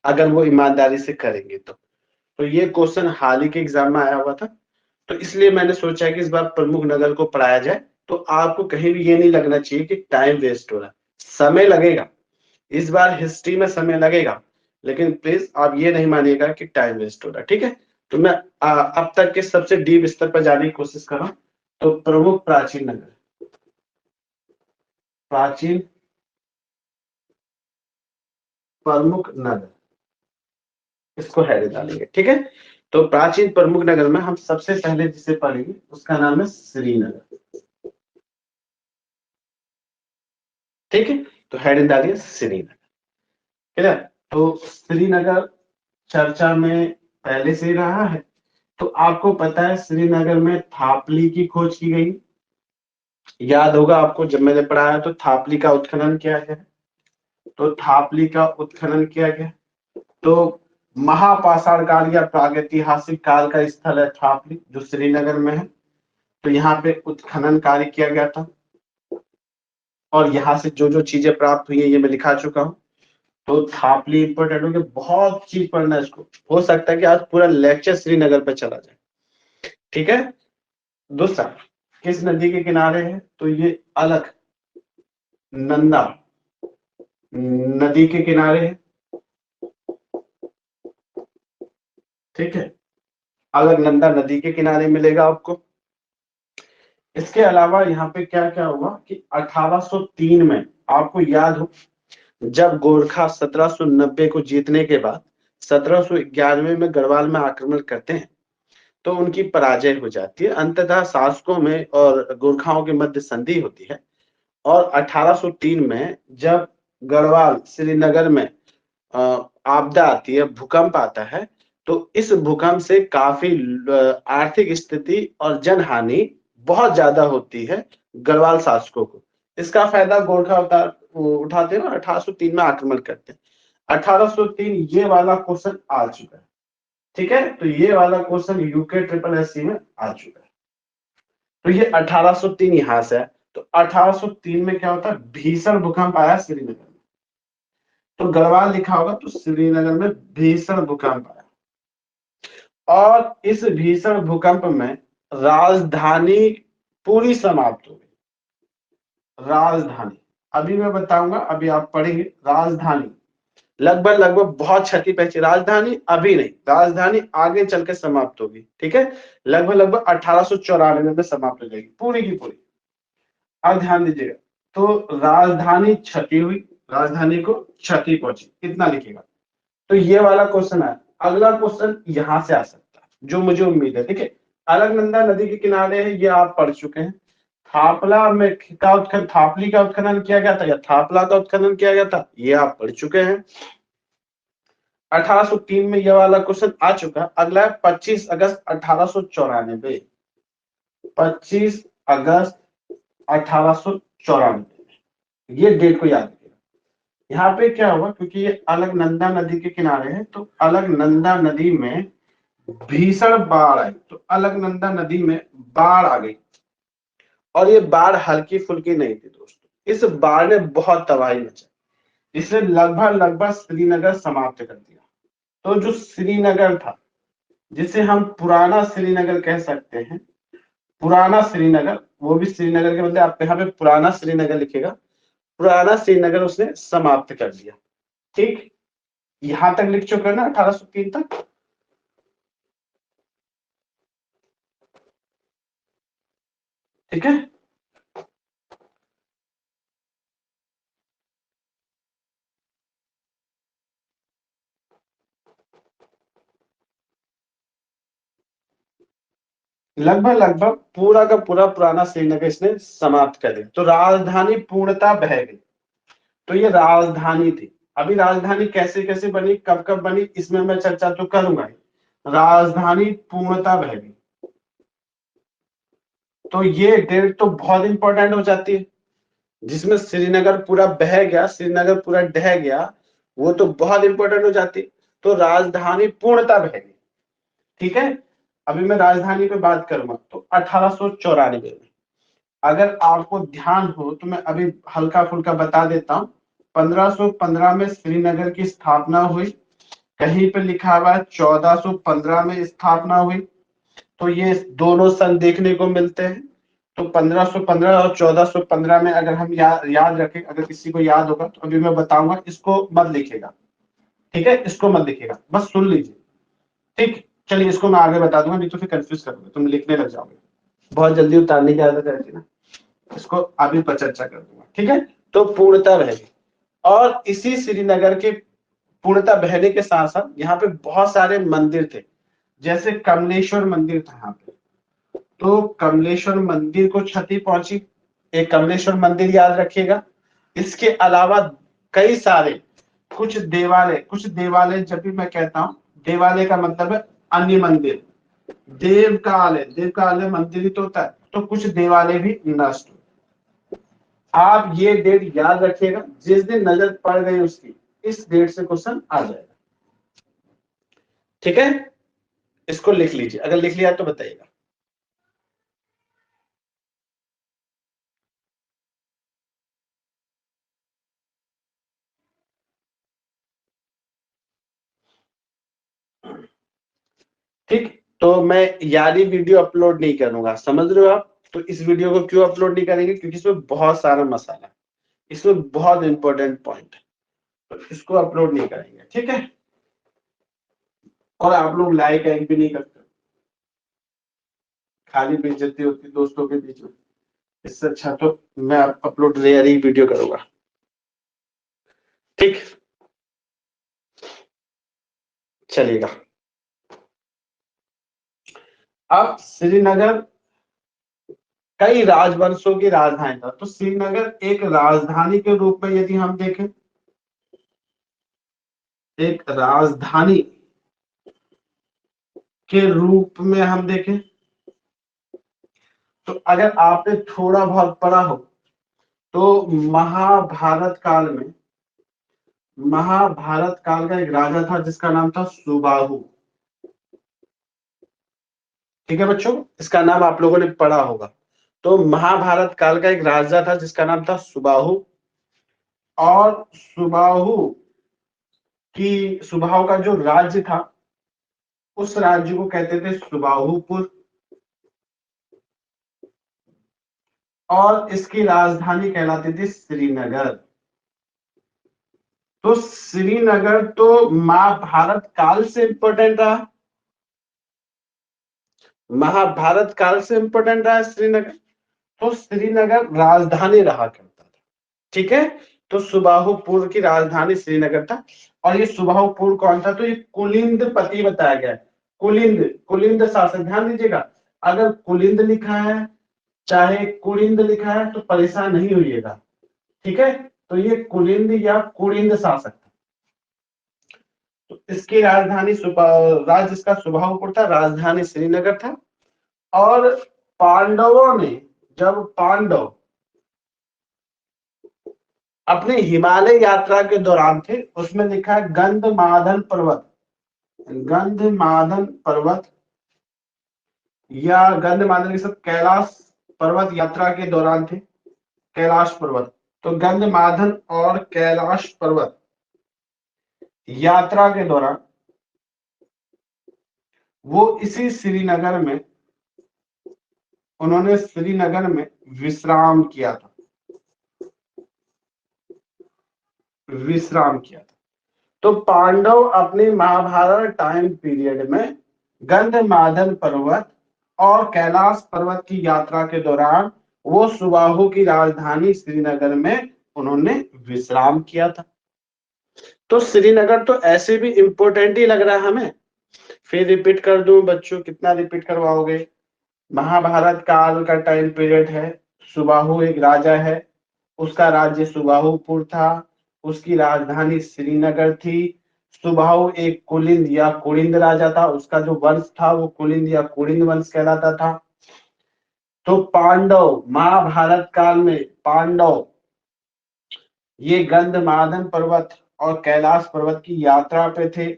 अगर वो ईमानदारी से करेंगे तो ये क्वेश्चन हाल ही के एग्जाम में आया हुआ था, तो इसलिए मैंने सोचा है कि इस बार प्रमुख नगर को पढ़ाया जाए, तो आपको कहीं भी ये नहीं लगना चाहिए कि टाइम वेस्ट हो रहा है। समय लगेगा, इस बार हिस्ट्री में समय लगेगा, लेकिन प्लीज आप ये नहीं मानिएगा कि टाइम वेस्ट हो रहा है, ठीक है। तो मैं अब तक के सबसे डीप स्तर पर जाने की कोशिश कर रहा हूँ। तो प्रमुख प्राचीन नगर, प्राचीन प्रमुख नगर, इसको हेड डालेंगे, ठीक है। तो प्राचीन प्रमुख नगर में हम सबसे पहले जिसे पढ़ेंगे उसका नाम है श्रीनगर, ठीक है। तो हेड डालिए श्रीनगर, क्लियर। तो श्रीनगर चर्चा में पहले से ही रहा है। तो आपको पता है श्रीनगर में थापली की खोज की गई, याद होगा आपको जब मैंने पढ़ाया तो थापली का उत्खनन किया गया, तो थापली का उत्खनन किया गया। तो महापाषाण काल या प्रागैतिहासिक काल का स्थल है थापली, जो श्रीनगर में है। तो यहाँ पे उत्खनन कार्य किया गया था, और यहाँ से जो जो चीजें प्राप्त हुई है ये मैं लिखा चुका हूँ। तो थापली इंपॉर्टेंट हो गया, बहुत चीज पढ़ना है इसको, हो सकता है कि आज पूरा लेक्चर श्रीनगर पे चला जाए, ठीक है। दूसरा, किस नदी के किनारे है, तो ये अलकनंदा नदी के किनारे है, ठीक है। अलकनंदा नदी के किनारे मिलेगा आपको। इसके अलावा यहाँ पे क्या क्या हुआ कि 1803 में, आपको याद हो जब गोरखा 1790 को जीतने के बाद 1791 में गढ़वाल में आक्रमण करते हैं, तो उनकी पराजय हो जाती है, अंततः शासकों में और गोरखाओं के मध्य संधि होती है। और 1803 में जब गढ़वाल श्रीनगर में आपदा आती है, भूकंप आता है, तो इस भूकंप से काफी आर्थिक स्थिति और जनहानि बहुत ज्यादा होती है गढ़वाल शासकों को। इसका फायदा गोरखा उठाते हैं और 1803 में आक्रमण करते हैं। 1803 ये वाला क्वेश्चन आ चुका है, ठीक है। तो ये वाला क्वेश्चन यूके ट्रिपल एससी में आ चुका है। तो ये 1803 यहां से है। तो 1803 में क्या होता है, भीषण भूकंप आया श्रीनगर में। तो गढ़वाल लिखा होगा, तो श्रीनगर में भीषण भूकंप आया, और इस भीषण भूकंप में राजधानी पूरी समाप्त हो गई। राजधानी, अभी मैं बताऊंगा, अभी आप पढ़ेंगे राजधानी लगभग लगभग बहुत क्षति पहुंची, राजधानी अभी नहीं, राजधानी आगे चल के समाप्त होगी, ठीक है। लगभग लगभग 1894 में समाप्त हो जाएगी पूरी की पूरी। अब ध्यान दीजिएगा, तो राजधानी क्षति हुई, राजधानी को क्षति पहुंची, कितना लिखेगा। तो ये वाला क्वेश्चन है। अगला क्वेश्चन यहां से आ सकता है, जो मुझे उम्मीद है, ठीक है। अलकनंदा नदी के किनारे है, ये आप पढ़ चुके हैं। थापला में का उत्खनन, थापली का उत्खनन किया गया था या थापला का उत्खनन किया गया था, ये आप पढ़ चुके हैं। 1803 में यह वाला क्वेश्चन आ चुका है। अगला है 25 अगस्त 1894, 25 अगस्त 1894, ये डेट को याद रखिएगा। यहाँ पे क्या हुआ, क्योंकि ये अलकनंदा नदी के किनारे है, तो अलकनंदा नदी में भीषण बाढ़ आई, तो अलकनंदा नदी में बाढ़ आ गई, और ये बाढ़ हल्की फुल्की नहीं थी दोस्तों, इस बाढ़ ने बहुत तबाही मचाई, इसने लगभग लगभग श्रीनगर समाप्त कर दिया। तो जो श्रीनगर था, जिसे हम पुराना श्रीनगर कह सकते हैं, पुराना श्रीनगर, वो भी श्रीनगर के बदले आप यहाँ पे पुराना श्रीनगर लिखेगा, पुराना श्रीनगर उसने समाप्त कर दिया, ठीक। यहां तक लिख चुके ना 1803 तक। ठीक है, लगभग लगभग पूरा का पूरा पुराना श्रीनगर इसने समाप्त कर दिया, तो राजधानी पूर्णता बह गई। तो ये राजधानी थी। अभी राजधानी कैसे कैसे बनी, कब कब बनी, इसमें मैं चर्चा तो करूंगा। राजधानी पूर्णता बह गई, तो ये डेट तो बहुत इंपॉर्टेंट हो जाती है, जिसमें श्रीनगर पूरा बह गया, श्रीनगर पूरा ढह गया, वो तो बहुत इंपॉर्टेंट हो जाती है। तो राजधानी पूर्णता बह गई, ठीक है। अभी मैं राजधानी पे बात करूंगा, तो 1894 में, अगर आपको ध्यान हो तो मैं अभी हल्का फुल्का बता देता हूं। 1515 में श्रीनगर की स्थापना हुई, कहीं पे लिखा हुआ है 1415 में स्थापना हुई, तो ये दोनों सन देखने को मिलते हैं। तो 1515 और 1415 में अगर हम याद रखें, अगर किसी को याद होगा तो अभी मैं बताऊंगा, इसको मत लिखेगा, ठीक है, इसको मत लिखेगा, बस सुन लीजिए, ठीक। चलिए इसको मैं आगे बता दूंगा, नहीं तो फिर कंफ्यूज करोगे, तुम लिखने लग जाओगे, बहुत जल्दी उतारने की आदत रहती है ना। इसको अभी पर चर्चा कर दूंगा, ठीक है। तो पूर्णता बहने, और इसी श्रीनगर के पूर्णता बहने के साथ साथ यहाँ पे बहुत सारे मंदिर थे, जैसे कमलेश्वर मंदिर था यहाँ पे, तो कमलेश्वर मंदिर को क्षति पहुंची, एक कमलेश्वर मंदिर याद रखिएगा। इसके अलावा कई सारे कुछ देवालय, जब भी मैं कहता हूं देवालय का मतलब है अन्य मंदिर, देव का आलय मंदिर ही तो होता है, तो कुछ देवालय भी नष्ट हुए। आप ये डेट याद रखिएगा, जिस दिन नजर पड़ गई उसकी, इस डेट से क्वेश्चन आ जाएगा, ठीक है। इसको लिख लीजिए, अगर लिख लिया तो बताइएगा। ठीक, तो मैं यारी वीडियो अपलोड नहीं करूंगा, समझ रहे हो आप। तो इस वीडियो को क्यों अपलोड नहीं करेंगे, क्योंकि इसमें बहुत सारा मसाला है, इसमें बहुत इंपॉर्टेंट पॉइंट है, तो इसको अपलोड नहीं करेंगे, ठीक है। और आप लोग लाइक भी नहीं करते, खाली बेइज्जती होती दोस्तों के बीच में, इससे अच्छा तो मैं अपलोड रेयर ही वीडियो करूंगा, ठीक। चलिएगा, अब श्रीनगर कई राजवंशों की राजधानी था, तो श्रीनगर एक राजधानी के रूप में यदि हम देखें, एक राजधानी के रूप में हम देखें, तो अगर आपने थोड़ा बहुत पढ़ा हो तो महाभारत काल का एक राजा था जिसका नाम था सुबाहु, ठीक है बच्चों, इसका नाम आप लोगों ने पढ़ा होगा। तो महाभारत काल का एक राजा था जिसका नाम था सुबाहु, और सुबाहु का जो राज्य था, उस राज्य को कहते थे सुबाहुपुर, और इसकी राजधानी कहलाती थी श्रीनगर। तो श्रीनगर तो महाभारत काल से इंपॉर्टेंट रहा, महाभारत काल से इंपॉर्टेंट रहा श्रीनगर, तो श्रीनगर राजधानी रहा करता था, ठीक है। तो सुबाहुपुर की राजधानी श्रीनगर था, और ये सुबाहुपुर कौन था, तो ये कुलिंद पति बताया गया है, कुलिंद शासक, ध्यान दीजिएगा, अगर कुलिंद लिखा है चाहे कुरिंद लिखा है तो परेशान नहीं होइएगा, ठीक है। तो ये कुलिंद या कुरिंद शासक था, तो इसकी राजधानी राज्य इसका सुबाहुपुर था, राजधानी श्रीनगर था। और पांडवों ने, जब पांडव अपने हिमालय यात्रा के दौरान थे, उसमें लिखा है गंधमादन पर्वत, गंधमादन पर्वत या गंधमादन के साथ कैलाश पर्वत यात्रा के दौरान थे, कैलाश पर्वत, तो गंधमादन और कैलाश पर्वत यात्रा के दौरान वो इसी श्रीनगर में, उन्होंने श्रीनगर में विश्राम किया था, विश्राम किया था। तो पांडव अपने महाभारत टाइम पीरियड में गंधमादन पर्वत और कैलाश पर्वत की यात्रा के दौरान वो सुबाहु की राजधानी श्रीनगर में उन्होंने विश्राम किया था। तो श्रीनगर तो ऐसे भी इंपॉर्टेंट ही लग रहा है हमें, फिर रिपीट कर दूं बच्चों, कितना रिपीट करवाओगे। महाभारत काल का टाइम पीरियड है, सुबाहु एक राजा है, उसका राज्य सुबाहुपुर था, उसकी राजधानी श्रीनगर थी। सुबाहु एक कुलिंद या कुरिंद राजा था, उसका जो वंश था वो कुलिंद या कुरिंद वंश कहलाता था। तो पांडव महाभारत काल में पांडव ये गंधमादन पर्वत और कैलाश पर्वत की यात्रा पे थे,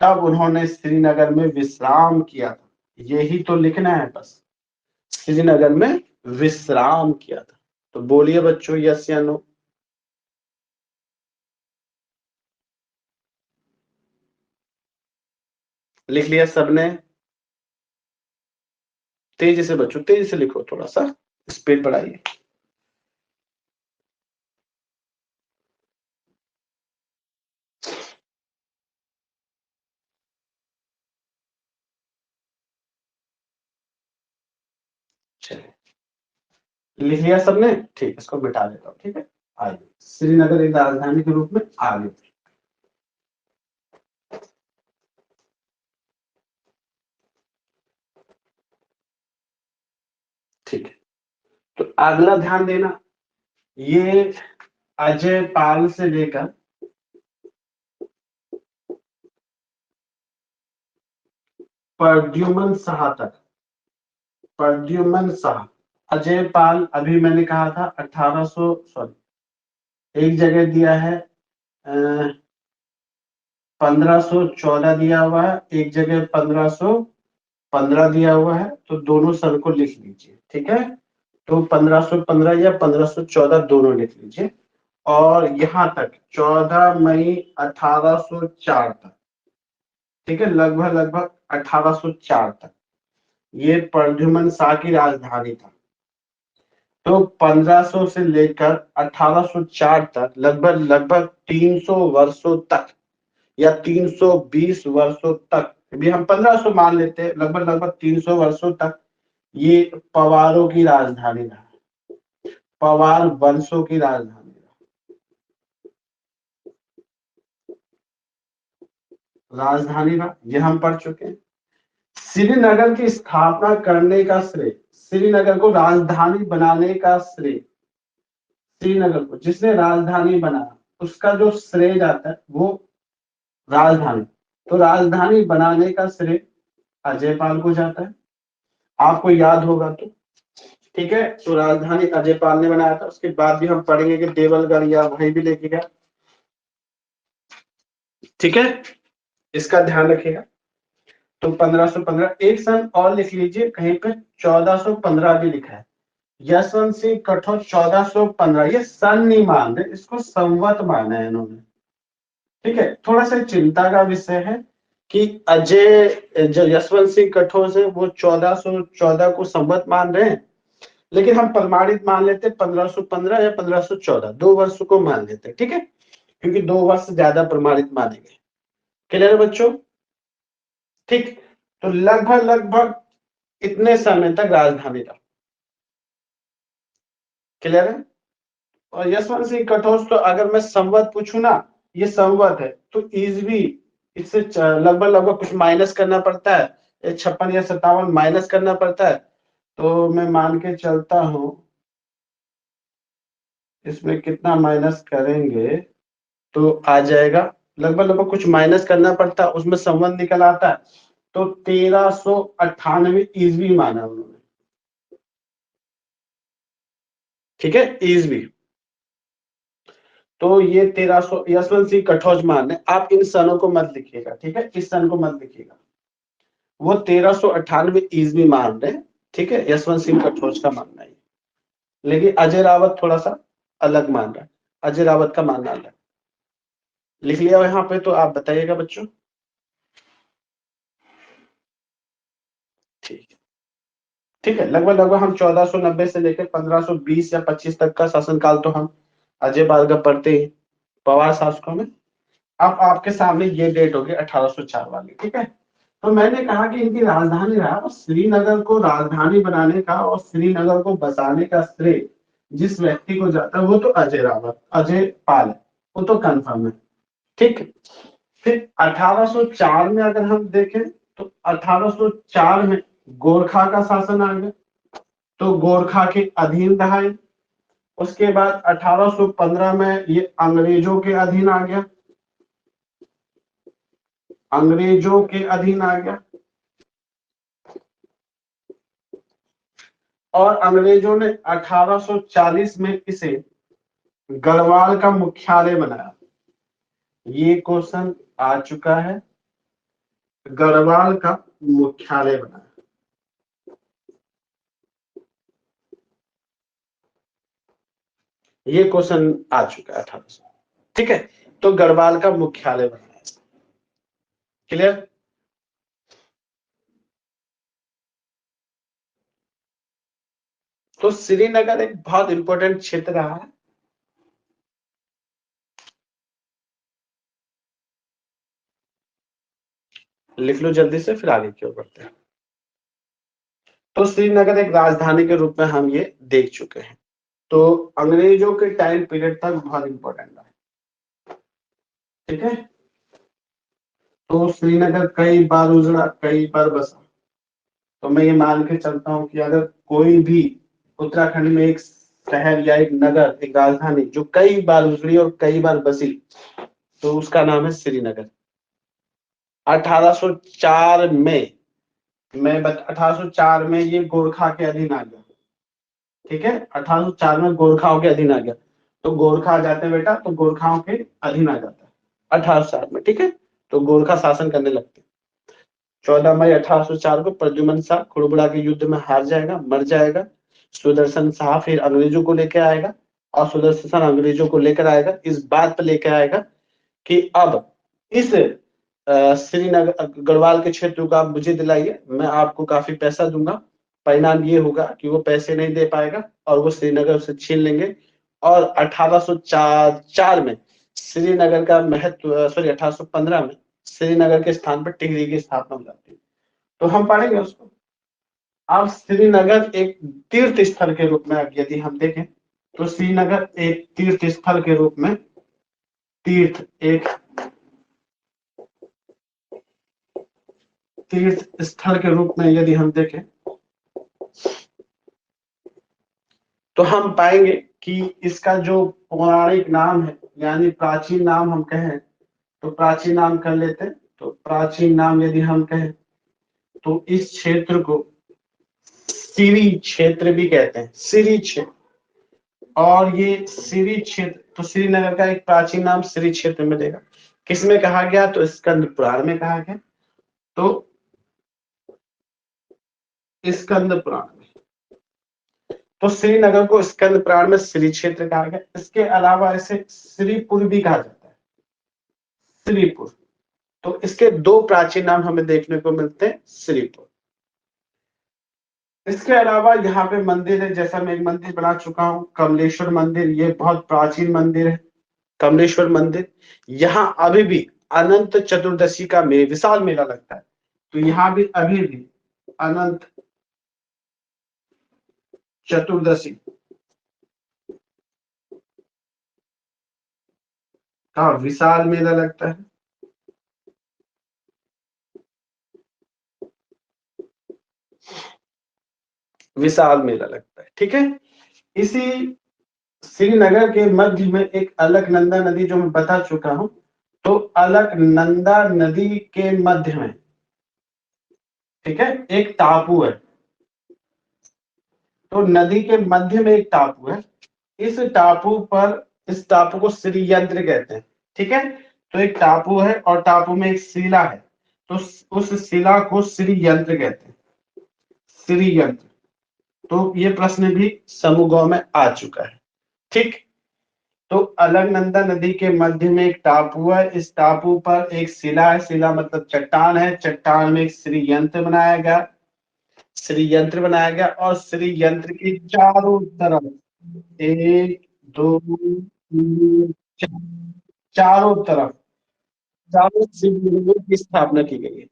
तब उन्होंने श्रीनगर में विश्राम किया था, यही तो लिखना है बस, श्रीनगर में विश्राम किया था। तो बोलिए बच्चों यस या नो। लिख लिया सबने? तेजी से बच्चों, तेजी से लिखो, थोड़ा सा स्पीड बढ़ाइए। चलिए, लिख लिया सबने? ठीक, इसको मिटा देता हूँ। ठीक है, आइए, श्रीनगर एक राजधानी के रूप में आगे। ठीक है, तो अगला ध्यान देना, ये अजय पाल से लेकर प्रद्युमन शाह तक, प्रद्युमन शाह, अजय पाल, अभी मैंने कहा था 1800, सॉरी एक जगह दिया है 1514 दिया हुआ है, एक जगह 1515 दिया हुआ है, तो दोनों सन को लिख लीजिए। ठीक है, तो 1515 या 1514 दोनों लिख लीजिए। और यहां तक 14 मई 1804 तक, ठीक है, लगभग लगभग 1804 तक ये प्रद्युमन शाह की राजधानी था। तो 1500 से लेकर 1804 तक लगभग लगभग 300 वर्षों तक या 320 वर्षों तक, भी हम 1500 मान लेते हैं, लगभग लगभग 300 वर्षों तक ये पवारों की राजधानी रहा, पवार वंशों की राजधानी राजधानी रहा, ये हम पढ़ चुके हैं। श्रीनगर की स्थापना करने का श्रेय, श्रीनगर को राजधानी बनाने का श्रेय, श्रीनगर को जिसने राजधानी बनाया उसका जो श्रेय जाता है वो राजधानी, तो राजधानी बनाने का श्रेय अजयपाल को जाता है, आपको याद होगा तो। ठीक है, तो राजधानी अजयपाल ने बनाया था। उसके बाद भी हम पढ़ेंगे कि देवलगढ़ या वहीं भी लेके गया। ठीक है, इसका ध्यान रखिएगा। तो 1515, एक सन और लिख लीजिए, कहीं पे 1415 भी लिखा है, यशवंत सिंह कठोर 1415, ये सन नहीं मान रहे, इसको संवत माना है इन्होंने। ठीक है, थोड़ा सा चिंता का विषय है कि अजय जो यशवंत सिंह कठोर से वो 1414 को संवत मान रहे हैं, लेकिन हम प्रमाणित मान लेते हैं 1515 या 1514, 2 वर्ष को मान लेते हैं। ठीक है, क्योंकि 2 वर्ष ज्यादा प्रमाणित मानेंगे। क्लियर है बच्चों? ठीक, तो लगभग लगभग इतने समय तक राजधानी रहा। क्लियर है? और यशवंत सिंह कठोर, तो अगर मैं संवत पूछूं ना, ये संवत है, तो ईसवी इससे लगभग लगभग कुछ माइनस करना पड़ता है, 56 या 57 माइनस करना पड़ता है, तो मैं मान के चलता हूं इसमें कितना माइनस करेंगे तो आ जाएगा, लगभग लगभग कुछ माइनस करना पड़ता है, उसमें संवत निकल आता है, तो 1398 ईसवी माना उन्होंने। ठीक है, ईसवी, तो ये 1300 यशवंत सिंह कठोर मान है। आप इन सनों को मत लिखिएगा, ठीक है, इस सन को मत लिखिएगा, वो 1398 ईस्वी मान रहे हैं। ठीक है, यशवंत सिंह कठोर का मानना है, लेकिन अजय रावत थोड़ा सा अलग मान रहा है, अजय रावत का मानना अलग। लिख लिया यहाँ पे, तो आप बताइएगा बच्चों। ठीक है, ठीक है, लगभग लगभग हम 1490 से लेकर 1520 या 25 तक का शासनकाल तो हम अजय पाल का पढ़ते ही पवार शासकों में। अब आपके सामने ये डेट होगी 1804 वाली। ठीक है, तो मैंने कहा कि इनकी राजधानी रहा, और श्रीनगर को राजधानी बनाने का और श्रीनगर को बसाने का श्रेय जिस व्यक्ति को जाता है वो तो अजय रावत, अजय पाल है, वो तो कंफर्म है। ठीक, फिर 1804 में अगर हम देखें तो 1804 में गोरखा का शासन आ गया, तो गोरखा के अधीन रहा है। उसके बाद 1815 में ये अंग्रेजों के अधीन आ गया, अंग्रेजों के अधीन आ गया, और अंग्रेजों ने 1840 में इसे गढ़वाल का मुख्यालय बनाया। ये क्वेश्चन आ चुका है, गढ़वाल का मुख्यालय बनाया, ये क्वेश्चन आ चुका है 1800। ठीक है, तो गढ़वाल का मुख्यालय बनाया। क्लियर? तो श्रीनगर एक बहुत इंपॉर्टेंट क्षेत्र रहा है। लिख लो जल्दी से, फिर आगे क्यों बढ़ते हैं। तो श्रीनगर एक राजधानी के रूप में हम ये देख चुके हैं। तो अंग्रेजों के टाइम पीरियड तक बहुत इंपॉर्टेंट है। ठीक है, तो श्रीनगर कई बार उजड़ा, कई बार बसा। तो मैं ये मान के चलता हूँ कि अगर कोई भी उत्तराखंड में एक शहर या एक नगर, एक राजधानी जो कई बार उजड़ी और कई बार बसी, तो उसका नाम है श्रीनगर। 1804 में 1804 में ये गोरखा के अधीन आ गया। ठीक है, 1804 में गोरखाओं के अधीन आ गया। तो गोरखा आ जाते हैं बेटा, तो गोरखाओं के अधीन आ जाता है 1804 में। ठीक है, तो गोरखा शासन करने लगते हैं। 14 मई 1804 को प्रद्युमन शाह खुड़बुड़ा के युद्ध में हार जाएगा, मर जाएगा। सुदर्शन शाह फिर अंग्रेजों को लेकर आएगा, और सुदर्शन शाह अंग्रेजों को लेकर आएगा, इस बात पर लेकर आएगा कि अब इस श्रीनगर गढ़वाल के क्षेत्र को आप मुझे दिलाइए, मैं आपको काफी पैसा दूंगा। परिणाम ये होगा कि वो पैसे नहीं दे पाएगा और वो श्रीनगर से छीन लेंगे। और 1804 में श्रीनगर का महत्व, सॉरी 1815 में श्रीनगर के स्थान पर टिहरी की स्थापना हो जाती है। तो हम पढ़ेंगे उसको। अब श्रीनगर एक तीर्थ स्थल के रूप में यदि हम देखें, तो श्रीनगर एक तीर्थ स्थल के रूप में, तीर्थ स्थल के रूप में यदि हम देखें, तो हम पाएंगे कि इसका जो पौराणिक नाम है, यानी प्राचीन नाम हम कहें, तो प्राचीन नाम कर लेते हैं। तो प्राचीन नाम यदि हम कहें, तो इस क्षेत्र को सिरी क्षेत्र भी कहते हैं, सिरी क्षेत्र। और ये सिरी क्षेत्र, तो श्रीनगर का एक प्राचीन नाम सिरी क्षेत्र मिलेगा। किसमें कहा गया, तो स्कंद पुराण में कहा गया। तो स्कंद पुराण में, तो श्रीनगर को स्कंद पुराण में श्री क्षेत्र कहा गया। इसके अलावा इसे श्रीपुर भी कहा जाता है, श्रीपुर। तो इसके दो प्राचीन नाम हमें देखने को मिलते हैं, श्रीपुर। इसके अलावा यहाँ पे मंदिर है, जैसा मैं एक मंदिर बना चुका हूँ, कमलेश्वर मंदिर। ये बहुत प्राचीन मंदिर है, कमलेश्वर मंदिर। यहाँ अभी भी अनंत चतुर्दशी का विशाल मेला लगता है। तो यहाँ भी अभी भी अनंत चतुर्दशी का विशाल मेला लगता है। विशाल मेला लगता है। ठीक है, इसी श्रीनगर के मध्य में एक अलकनंदा नदी, जो मैं बता चुका हूं, तो अलकनंदा नदी के मध्य में, ठीक है, एक टापू है। तो नदी के मध्य में एक टापू है। इस टापू पर, इस टापू को श्रीयंत्र कहते हैं। ठीक है, तो एक टापू है और टापू में एक शिला है। तो उस शिला को श्रीयंत्र कहते हैं, श्रीयंत्र। तो ये प्रश्न भी समूह में आ चुका है। ठीक, तो अलकनंदा नदी के मध्य में एक टापू है। इस टापू पर एक शिला है, शिला मतलब चट्टान है। चट्टान में एक श्रीयंत्र बनाया गया, श्रीयंत्र बनाया गया। और श्रीयंत्र की चारों तरफ, एक, दो, तीन, चारों तरफ, चारों शिवलिंगों की स्थापना की गई है।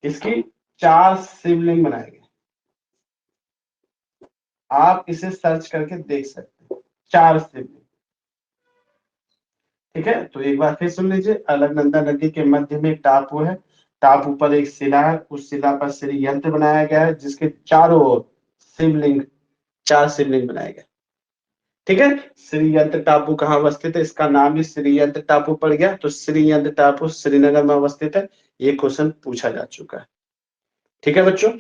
इसकी 4 शिवलिंग बनाए गए। आप इसे सर्च करके देख सकते हैं, 4 शिवलिंग। ठीक है, तो एक बार फिर सुन लीजिए। अलकनंदा नदी के मध्य में एक टापू है, टापू पर एक शिला है। उस शिला पर श्री यंत्र बनाया गया है, जिसके चारों ओर शिवलिंग, 4 शिवलिंग बनाए गए। ठीक है, श्री यंत्र टापू कहाँ अवस्थित है, इसका नाम ही श्री यंत्र टापू पड़ गया। तो श्री यंत्र टापू श्रीनगर में अवस्थित है। ये क्वेश्चन पूछा जा चुका है। ठीक है बच्चों,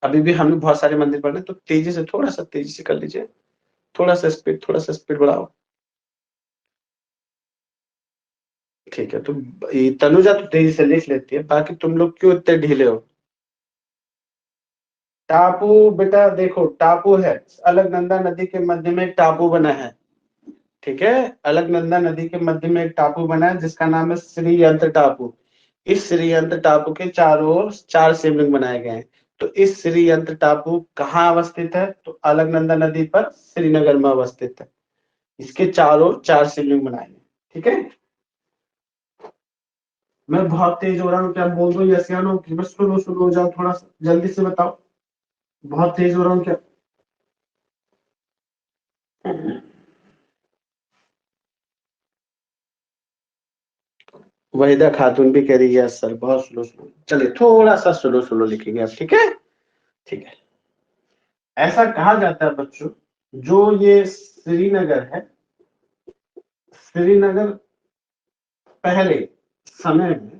अभी भी हम लोग बहुत सारे मंदिर पढ़ रहे हैं, तो तेजी से, थोड़ा सा तेजी से कर लीजिए। थोड़ा सा स्पीड बढ़ाओ। ठीक है, तो ये तनुजा तो तेजी से लिख लेती है, बाकी तुम लोग क्यों इतने ढीले हो। टापू बेटा देखो, टापू है, अलकनंदा नदी के मध्य में एक टापू बना है। ठीक है। अलकनंदा नदी के मध्य में एक टापू बना है जिसका नाम है श्रीयंत्र टापू। इस श्रीयंत्र टापू के चारों ओर 4 शिवलिंग बनाए गए हैं। तो इस श्रीयंत्र टापू कहाँ अवस्थित है? तो अलकनंदा नदी पर श्रीनगर में अवस्थित है। इसके चारों 4 शिवलिंग बनाए हैं। ठीक है। मैं बहुत तेज हो रहा हूँ, क्या बोल दो यस या नो? बस सुनो सुनो हो जाओ, थोड़ा सा जल्दी से बताओ। बहुत तेज हो रहा हूँ क्या? वहीदा खातून भी कह रही है सर बहुत स्लो स्लो। चलिए थोड़ा सा स्लो स्लो लिखेंगे आप। ठीक है। ठीक है। ऐसा कहा जाता है बच्चों, जो ये श्रीनगर है, श्रीनगर पहले समय में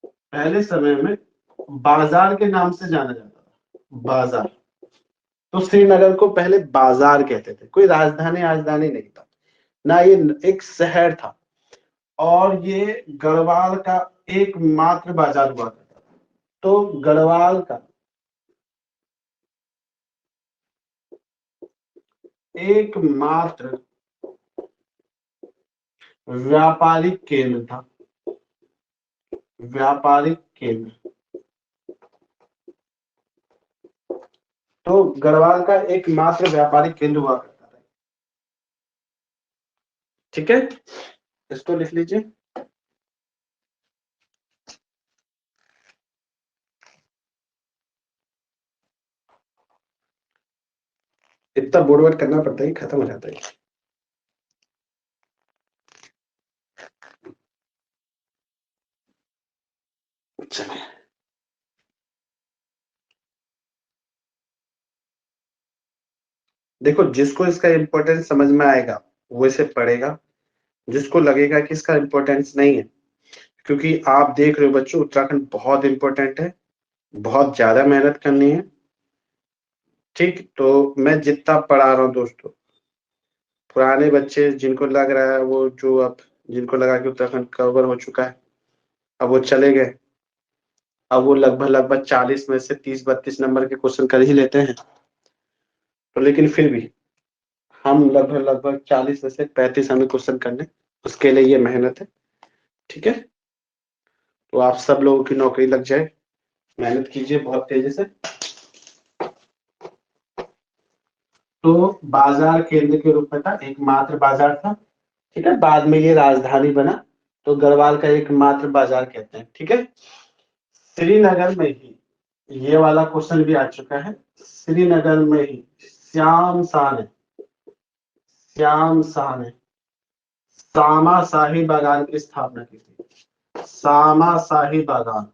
पहले समय में बाजार के नाम से जाना जाता था। बाजार। तो श्रीनगर को पहले बाजार कहते थे, कोई राजधानी राजधानी नहीं था ना, ये एक शहर था। और ये गढ़वाल का एकमात्र बाजार हुआ करता था। तो गढ़वाल का एकमात्र व्यापारिक केंद्र था। व्यापारिक केंद्र। तो गढ़वाल का एकमात्र व्यापारिक केंद्र हुआ करता था। ठीक है। इसको लिख लीजिए। इतना बोर्ड वर्ड करना पड़ता है, खत्म हो जाता है। चलिए देखो, जिसको इसका इम्पोर्टेंस समझ में आएगा वो इसे पढ़ेगा, जिसको लगेगा कि इसका इम्पोर्टेंस नहीं है, क्योंकि आप देख रहे हो बच्चों उत्तराखंड बहुत इंपॉर्टेंट है, बहुत ज्यादा मेहनत करनी है। ठीक, तो मैं जितना पढ़ा रहा हूँ दोस्तों, पुराने बच्चे जिनको लग रहा है वो जो अब जिनको लगा कि उत्तराखंड कवर हो चुका है, अब वो चले गए। अब वो लगभग लगभग 40 में से 30-32 नंबर के क्वेश्चन कर ही लेते हैं। तो लेकिन फिर भी हम लगभग लगभग 40 में से 35 हमें क्वेश्चन करने, उसके लिए ये मेहनत है। ठीक है। तो आप सब लोगों की नौकरी लग जाए, मेहनत कीजिए बहुत तेजी से। तो बाजार केंद्र के रूप में था, एकमात्र बाजार था। ठीक है। बाद में ये राजधानी बना, तो गढ़वाल का एकमात्र बाजार कहते हैं। ठीक है। श्रीनगर में ही ये वाला क्वेश्चन भी आ चुका है। श्रीनगर में ही श्याम शाह ने सामा शाही बागान की स्थापना की थी। सामा शाही बागान।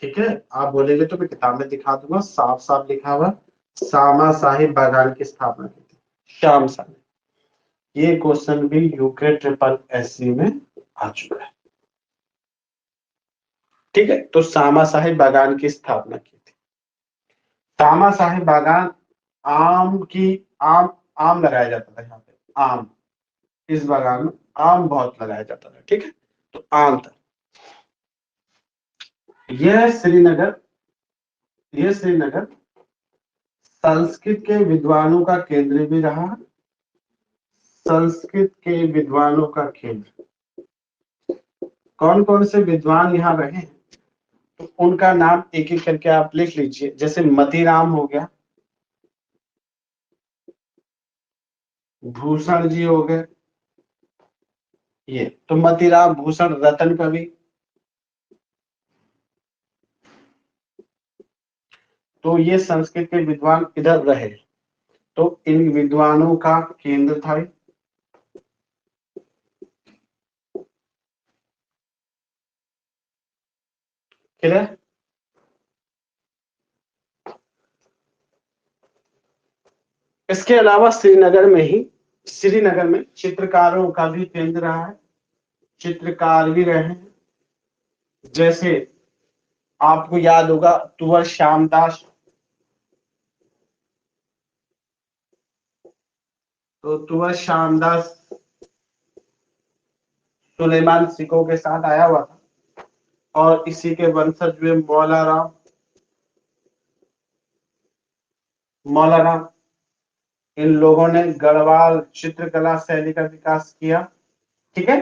ठीक है। आप बोलेंगे तो मैं किताब में दिखा दूंगा, साफ साफ लिखा हुआ सामा शाही बागान की स्थापना की थी श्याम शाह ने। ये क्वेश्चन भी यूके ट्रिपल एससी में आ चुका है। ठीक है। तो सामा शाही बागान की स्थापना की थी। सामा शाही बागान आम की आम आम लगाया जाता था यहाँ पे। आम, इस बागान में आम बहुत लगाया जाता था। ठीक है। तो आम था। यह श्रीनगर यह श्रीनगर संस्कृत के विद्वानों का केंद्र भी रहा। संस्कृत के विद्वानों का केंद्र। कौन कौन से विद्वान यहाँ रहे, तो उनका नाम एक एक करके आप लिख लीजिए। जैसे मतीराम हो गया, भूषण जी हो गए, ये तो मतीराम भूषण रतन कवि। तो ये संस्कृत के विद्वान इधर रहे, तो इन विद्वानों का केंद्र था। क्लियर? इसके अलावा श्रीनगर में चित्रकारों का भी केंद्र रहा है। चित्रकार भी रहे हैं। जैसे आपको याद होगा तुवर श्यामदास। तो तुवर श्यामदास सुलेमान सिकों के साथ आया हुआ था, और इसी के वंशज हुए मौलाराम। इन लोगों ने गढ़वाल चित्रकला शैली का विकास किया। ठीक है,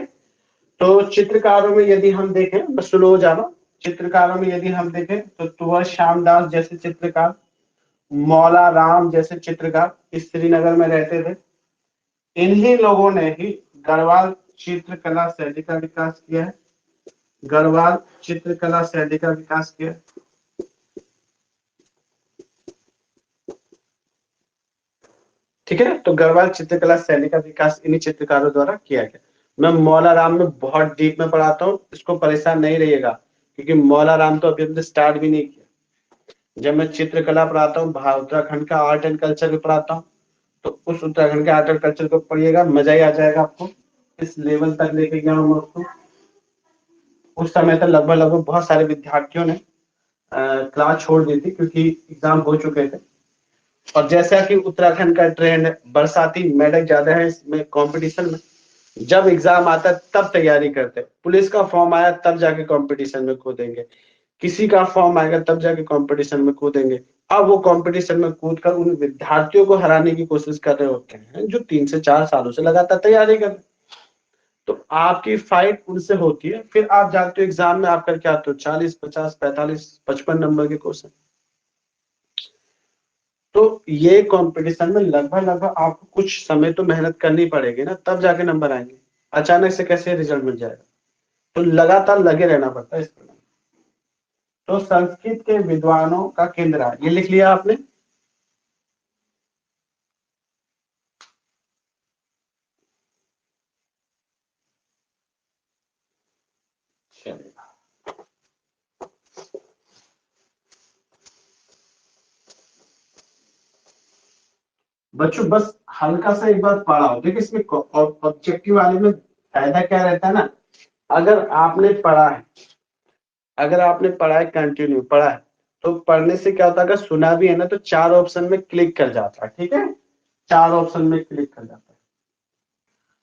तो चित्रकारों में यदि हम देखें, मैं स्लो हो जा रहा हूं, चित्रकारों में यदि हम देखें तो तुवर श्यामदास जैसे चित्रकार, मौला राम जैसे चित्रकार श्रीनगर में रहते थे। इन्हीं लोगों ने ही गढ़वाल चित्रकला शैली का विकास किया है, गढ़वाल चित्रकला शैली का विकास किया। ठीक है, तो गढ़वाल चित्रकला शैली का विकास इन्हीं चित्रकारों द्वारा किया गया। मैं मौला राम में बहुत डीप में पढ़ाता हूँ, इसको परेशान नहीं रहिएगा, क्योंकि मौला राम तो अभी हमने स्टार्ट भी नहीं किया। जब मैं चित्रकला पढ़ाता हूँ, उत्तराखंड का आर्ट एंड कल्चर भी पढ़ाता हूँ, तो उस उत्तराखंड के आर्ट एंड कल्चर को पढ़िएगा, मजा ही आ जाएगा आपको। इस लेवल तक लेके गया हूँ उसको। उस समय तक लगभग लगभग बहुत सारे विद्यार्थियों ने क्लास छोड़ दी थी, क्योंकि एग्जाम हो चुके थे। और जैसा कि उत्तराखंड का ट्रेंड है, बरसाती मेढक ज्यादा है इसमें कंपटीशन में, जब एग्जाम आता है तब तैयारी करते हैं। पुलिस का फॉर्म आया तब जाके कंपटीशन में कूदेंगे, किसी का फॉर्म आएगा तब जाके कंपटीशन में कूदेंगे। अब वो कंपटीशन में कूद कर उन विद्यार्थियों को हराने की कोशिश कर रहे होते हैं जो 3 से 4 सालों से लगातार तैयारी कर रहे हैं। तो आपकी फाइट उनसे होती है, फिर आप जाते हो एग्जाम में, आप करके आते हो 40, 50, 45, 55 नंबर के क्वेश्चन। तो ये कंपटीशन में लगभग लगभग आपको कुछ समय तो मेहनत करनी पड़ेगी ना, तब जाके नंबर आएंगे। अचानक से कैसे रिजल्ट मिल जाएगा? तो लगातार लगे रहना पड़ता है इसमें। तो संस्कृत के विद्वानों का केंद्र है, ये लिख लिया आपने? चलिए बच्चों, बस हल्का सा एक बार पढ़ाओ। देखिए इसमें ऑब्जेक्टिव वाले में फायदा क्या रहता है ना, अगर आपने पढ़ा है, अगर आपने पढ़ा है, कंटिन्यू पढ़ा है, तो पढ़ने से क्या होता है, अगर सुना भी है ना, तो 4 ऑप्शन में क्लिक कर जाता है। ठीक है, 4 ऑप्शन में क्लिक कर जाता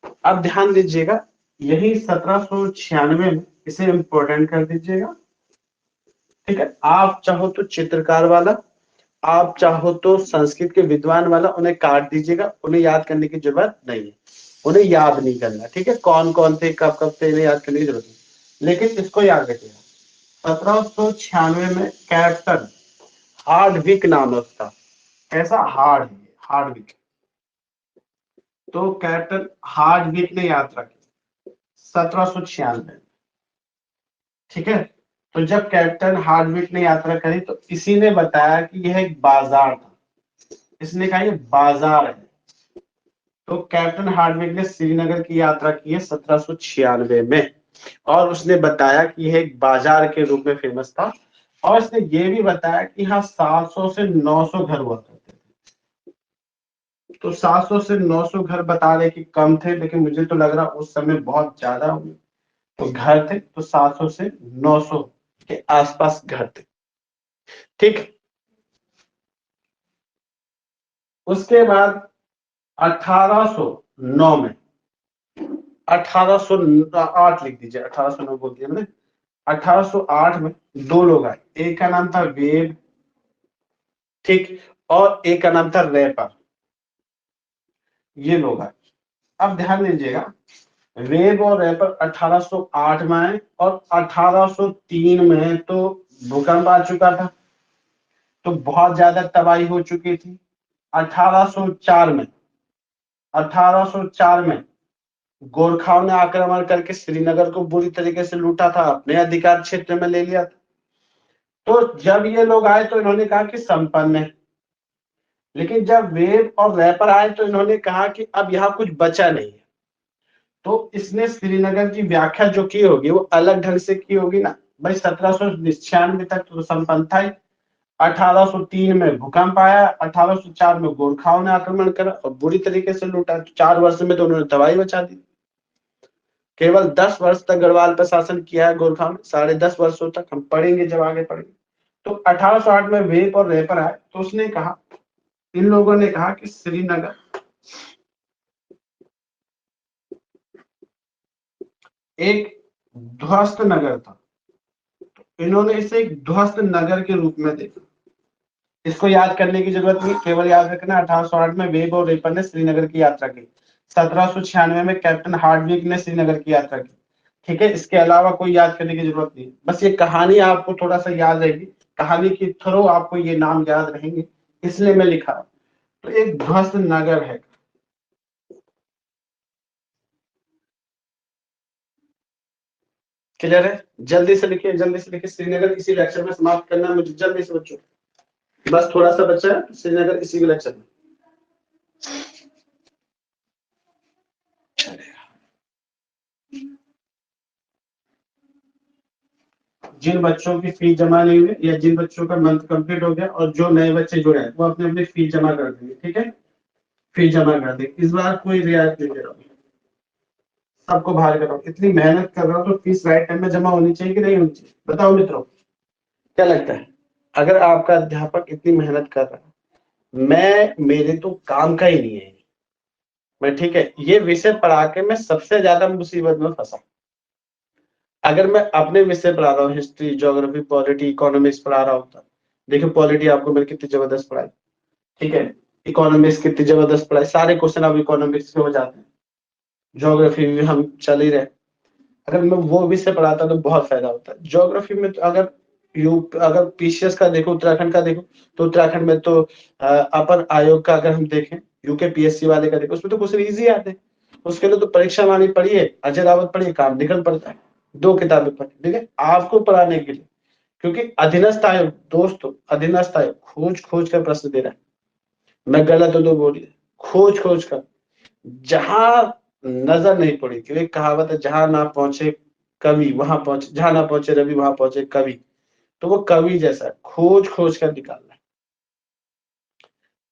है। अब ध्यान दीजिएगा, यही 1796 में इसे इंपोर्टेंट कर दीजिएगा। ठीक है, आप चाहो तो चित्रकार वाला, आप चाहो तो संस्कृत के विद्वान वाला, उन्हें काट दीजिएगा, उन्हें याद करने की जरूरत नहीं है, उन्हें याद नहीं करना। ठीक है, कौन कौन थे, कब कब थे, इन्हें याद करने की जरूरत नहीं, लेकिन इसको याद रखिएगा। 1796 में कैप्टन हार्डविक नाम है उसका। कैसा? हार्डविक। तो कैप्टन हार्डविक ने यात्रा की 1796। ठीक है, तो जब कैप्टन हार्डविक ने यात्रा करी तो इसी ने बताया कि यह एक बाजार था। इसने कहा ये बाजार है। तो कैप्टन हार्डविक ने श्रीनगर की यात्रा की है 1796 में, और उसने बताया कि यह एक बाजार के रूप में फेमस था। और इसने ये भी बताया कि यहाँ 700 से 900 घर हुआ करते थे। तो 700 से 900 घर बता रहे कि कम थे, लेकिन मुझे तो लग रहा उस समय बहुत ज्यादा होंगे। तो घर थे तो 700 से 900 के आसपास घर थे। ठीक, उसके बाद 1809 में, 1808 लिख दीजिए, 1809 बोल दिया मैंने। 1808 में 2 लोग आए, एक का नाम था वेब, ठीक, और एक का नाम था रैपर। ये लोग आए। अब ध्यान दीजिएगा, वेब और रैपर 1808 में आए, और 1803 में तो भूकंप आ चुका था, तो बहुत ज्यादा तबाही हो चुकी थी। 1804 में, 1804 में गोरखाओं ने आक्रमण करके श्रीनगर को बुरी तरीके से लूटा था, अपने अधिकार क्षेत्र में ले लिया था। तो जब ये लोग आए तो इन्होंने कहा कि संपन्न है, लेकिन जब वेब और रैपर आए तो इन्होंने कहा कि अब यहाँ कुछ बचा नहीं है। तो इसने श्रीनगर की व्याख्या जो की होगी वो अलग ढंग से की होगी ना भाई। 1796 तक तो संपन्न था ही। 1803 में भूकंप आया, 1804 में गोरखाओं ने आक्रमण करा और बुरी तरीके से लूटा। 4 वर्ष में तो उन्होंने तबाही मचा दी। केवल 10 वर्ष तक गढ़वाल पर शासन किया है गोरखाओं ने, 10.5 वर्षों तक। हम पढ़ेंगे जब आगे पढ़ेंगे। तो 1808 में वेप और रेपर आए, तो उसने कहा, इन लोगों ने कहा कि श्रीनगर एक ध्वस्त नगर था। इन्होंने इसे एक ध्वस्त नगर के रूप में देखा। इसको याद करने की जरूरत नहीं, केवल याद रखना 1808 में वेब और रेपन ने श्रीनगर की यात्रा की, 1796 में कैप्टन हार्डविक ने श्रीनगर की यात्रा की। ठीक है, इसके अलावा कोई याद करने की जरूरत नहीं, बस ये कहानी आपको थोड़ा सा याद रहेगी, कहानी के थ्रू आपको ये नाम याद रहेंगे, इसलिए मैं लिखा। तो एक ध्वस्त नगर है। क्लियर है? जल्दी से लिखिए, जल्दी से लिखिए। श्रीनगर इसी लेक्चर में समाप्त करना है मुझे, जल्दी से बच्चों, बस थोड़ा सा बच्चा है, श्रीनगर इसी के लेक्चर में। जिन बच्चों की फीस जमा नहीं हुई या जिन बच्चों का मंथ कंप्लीट हो गया और जो नए बच्चे जुड़े हैं वो अपने अपनी फीस जमा कर देंगे। ठीक है, फीस जमा कर देंगे, इस बार कोई रियायत नहीं दे रहा हूँ, सबको बाहर कर रहा हूँ। इतनी मेहनत कर रहा हूँ तो फीस राइट टाइम में जमा होनी चाहिए कि नहीं होनी चाहिए? बताओ मित्रों, क्या लगता है? अगर आपका अध्यापक इतनी मेहनत कर रहा है, मेरे तो काम का ही नहीं है मैं, ठीक है, ये विषय पढ़ा के मैं सबसे ज्यादा मुसीबत में फंसा। अगर मैं अपने विषय पढ़ा रहा हूँ, हिस्ट्री, ज्योग्राफी, पॉलिटी, इकोनॉमिक्स पढ़ा रहा होता, देखिए पॉलिटी आपको मैंने कितनी जबरदस्त पढ़ाई, ठीक है, इकोनॉमिक्स कितनी जबरदस्त पढ़ाई, सारे क्वेश्चन अब इकोनॉमिक्स के हो जाते हैं, ज्योग्राफी में हम चल ही रहे। अगर मैं वो विषय पढ़ाता तो बहुत फायदा होता है। ज्योग्राफी में तो अगर पीसीएस का देखो, उत्तराखंड का देखो, तो उत्तराखंड में तो अपर आयोग का अगर हम देखें, यूके पीएससी वाले का देखो, उसमें तो क्वेश्चन इजी आते हैं। उसके लिए तो परीक्षा वाणी पढ़िए, अजय रावत पढ़िए, काम निकल पड़ता है। 2 किताबें पढ़िए, ठीक है, आपको पढ़ाने के लिए, क्योंकि अधीनस्थ आयोग दोस्तों, अधीनस्थ आयोग खोज खोज कर प्रश्न दे रहा है। मैं गलत हूं तो बोलिए, खोज खोज कर, जहां नजर नहीं पड़ी थी, एक कहावत है, जहां ना पहुंचे कवि वहां पहुंचे, जहां ना पहुंचे रवि वहां पहुंचे कवि। तो वो कवि जैसा है, खोज खोज कर निकालना है।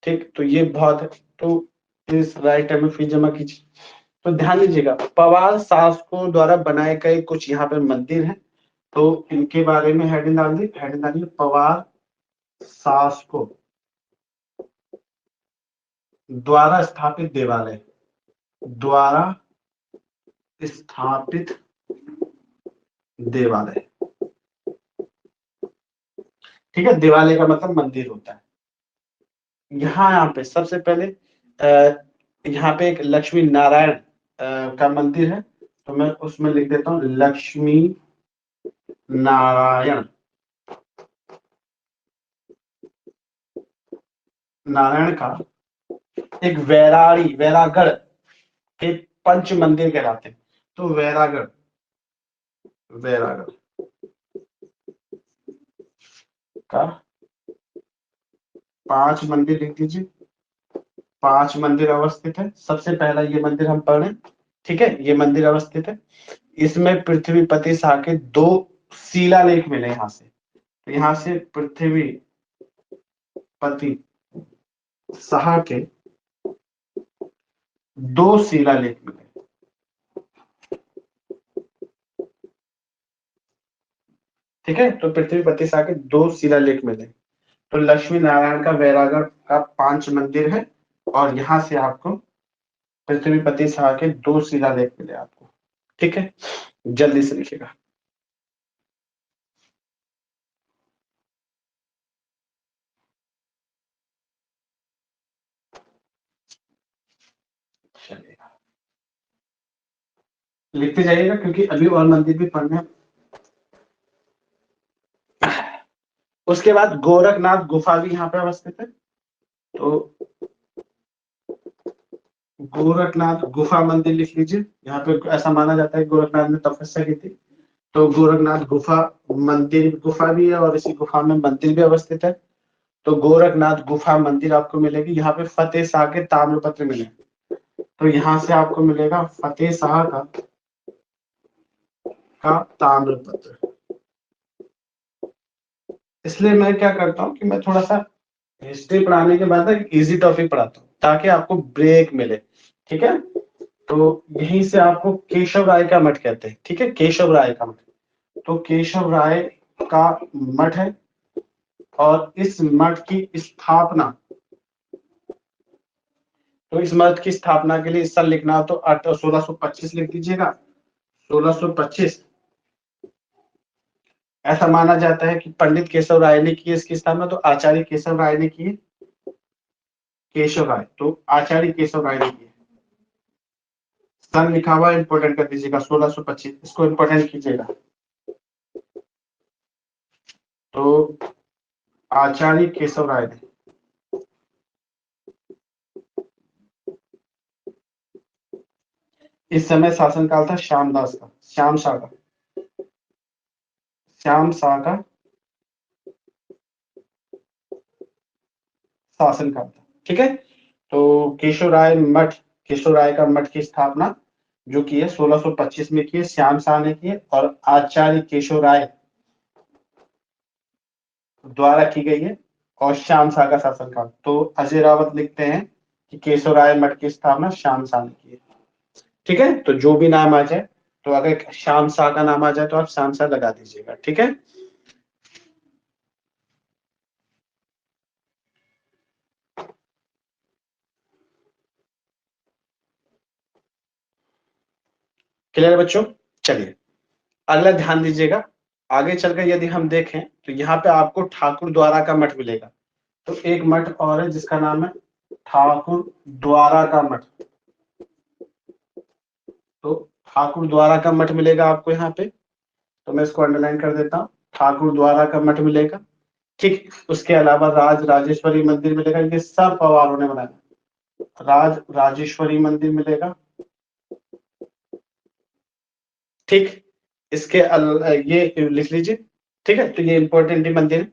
ठीक, तो ये बहुत है। तो इस राइट टाइम में फीस जमा कीजिए। तो ध्यान दीजिएगा, पवार शासकों द्वारा बनाए गए कुछ यहाँ पे मंदिर हैं, तो इनके बारे में हेडिंग डाल दी, हेडिंग डालिए पवार शासकों द्वारा स्थापित देवालय, द्वारा स्थापित देवालय। ठीक है, देवालय का मतलब मंदिर होता है। यहाँ पे सबसे पहले यहाँ पे एक लक्ष्मी नारायण का मंदिर है, तो मैं उसमें लिख देता हूँ लक्ष्मी नारायण, नारायण का एक वैरागढ़ के पंच मंदिर कहलाते हैं। तो वैरागढ़, वैरागढ़ का 5 मंदिर लिख दीजिए, 5 मंदिर अवस्थित है। सबसे पहला ये मंदिर हम पढ़ रहे हैं, ठीक है, ये मंदिर अवस्थित है। इसमें पृथ्वीपति शाह के 2 शिलालेख मिले यहाँ से, तो यहाँ से पृथ्वीपति शाह के 2 शिलालेख मिले। ठीक है, तो पृथ्वीपति शाह के 2 शिलालेख मिले। तो लक्ष्मी नारायण का वैरागढ़ का 5 मंदिर है, और यहाँ से आपको पृथ्वीपति शाह के 2 शिलालेख मिले आपको। ठीक है, जल्दी से लिखिएगा। लिखते जाइएगा, क्योंकि अभी और मंदिर भी पढ़ने हैं। उसके बाद गोरखनाथ गुफा भी यहाँ पे अवस्थित है, तो गोरखनाथ गुफा मंदिर लिख लीजिए। यहाँ पे ऐसा माना जाता है गोरखनाथ ने तपस्या की थी, तो गोरखनाथ गुफा मंदिर, गुफा भी है और इसी गुफा में मंदिर भी अवस्थित है। तो गोरखनाथ गुफा मंदिर आपको मिलेगी। यहाँ पे फतेह शाह के ताम्रपत्र मिले, तो यहाँ से आपको मिलेगा फतेह शाह का ताम्रपत्र। इसलिए मैं क्या करता हूँ कि मैं थोड़ा सा हिस्ट्री पढ़ाने के बाद एक इजी टॉपिक पढ़ाता हूँ, ताकि आपको ब्रेक मिले। ठीक है, तो यहीं से आपको केशव राय का मठ कहते हैं। ठीक है, केशव राय का मठ, तो केशव राय का मठ है, और इस मठ की स्थापना, तो इस मठ की स्थापना के लिए इस साल लिखना हो तो 1625 लिख दीजिएगा, 1625। ऐसा माना जाता है कि पंडित केशव राय ने की इसकी स्थापना, तो आचार्य केशव राय ने की, केशव राय, तो आचार्य केशव राय ने की। सन लिखा हुआ इंपोर्टेंट कर दीजिएगा 1625, इसको इंपोर्टेंट कीजिएगा। तो आचार्य केशव राय ने, इस समय शासनकाल था श्यामदास का, श्याम शाह का, श्याम शाह का शासनकाल था। ठीक है, तो केशव राय मठ, केशव राय का मठ की स्थापना जो की है 1625 में की है, श्याम शाह ने की है, और आचार्य केशव राय द्वारा की गई है, और श्याम शाह का शासनकाल। तो अजय रावत लिखते हैं कि केशव राय मठ की स्थापना श्याम शाह ने की है। ठीक है, तो जो भी नाम आ जाए, तो अगर श्याम शाह का नाम आ जाए तो आप श्याम शाह लगा दीजिएगा। ठीक है, क्लियर बच्चों? चलिए अगला ध्यान दीजिएगा। आगे चलकर यदि हम देखें तो यहाँ पे आपको ठाकुर द्वारा का मठ मिलेगा। तो एक मठ और है जिसका नाम है ठाकुर द्वारा का मठ। तो ठाकुर द्वारा का मठ मिलेगा आपको यहाँ पे, तो मैं इसको अंडरलाइन कर देता हूँ, ठाकुर द्वारा का मठ मिलेगा। ठीक, उसके अलावा राज राजेश्वरी मंदिर मिलेगा, ये सब पवारों ने बनाया। राज राजेश्वरी मंदिर मिलेगा। ठीक, इसके ये लिख लीजिए। ठीक है, तो ये इंपॉर्टेंट मंदिर है।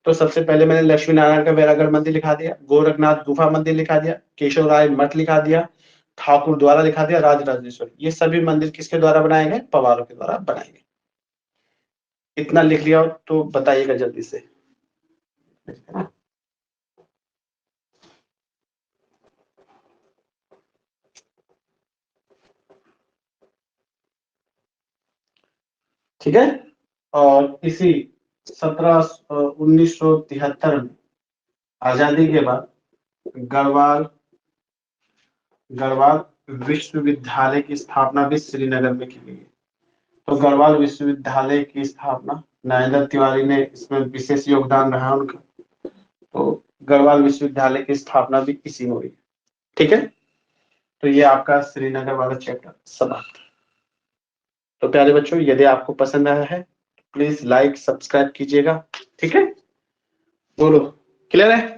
तो सबसे पहले मैंने लक्ष्मी नारायण का बैरागढ़ मंदिर लिखा दिया, गोरखनाथ गुफा मंदिर लिखा दिया, केशव राय मठ लिखा दिया, ठाकुर द्वारा लिखा दिया, राज राजेश्वरी, ये सभी मंदिर किसके द्वारा बनाए गए? पवारों के द्वारा बनाए गए। इतना लिख लिया हो तो बताइएगा जल्दी से। ठीक है, और इसी 1973 में आजादी के बाद गढ़वाल गढ़वाल विश्वविद्यालय की स्थापना भी श्रीनगर में की गई है। तो गढ़वाल विश्वविद्यालय की स्थापना नरेंद्र तिवारी ने, इसमें विशेष योगदान रहा उनका। तो गढ़वाल विश्वविद्यालय की स्थापना भी इसी में हुई। ठीक है, तो ये आपका श्रीनगर वाला चैप्टर समाप्त। तो प्यारे बच्चों, यदि आपको पसंद आया है तो प्लीज लाइक सब्सक्राइब कीजिएगा। ठीक है, बोलो क्लियर है?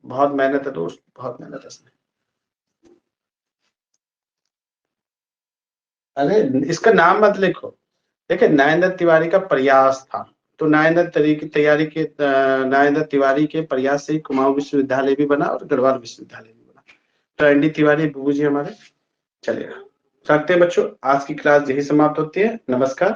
बहुत मेहनत है दोस्त, बहुत मेहनत है इसमें। अरे इसका नाम मत लिखो, देखिए नरेंद्र तिवारी का प्रयास था, तो नरेंद्र तिवारी के प्रयास से ही कुमाऊं विश्वविद्यालय भी बना और गढ़वाल विश्वविद्यालय भी बना। तो एनडी तिवारी बाबू जी हमारे। चलेगा, रखते हैं बच्चों, आज की क्लास यही समाप्त होती है। नमस्कार।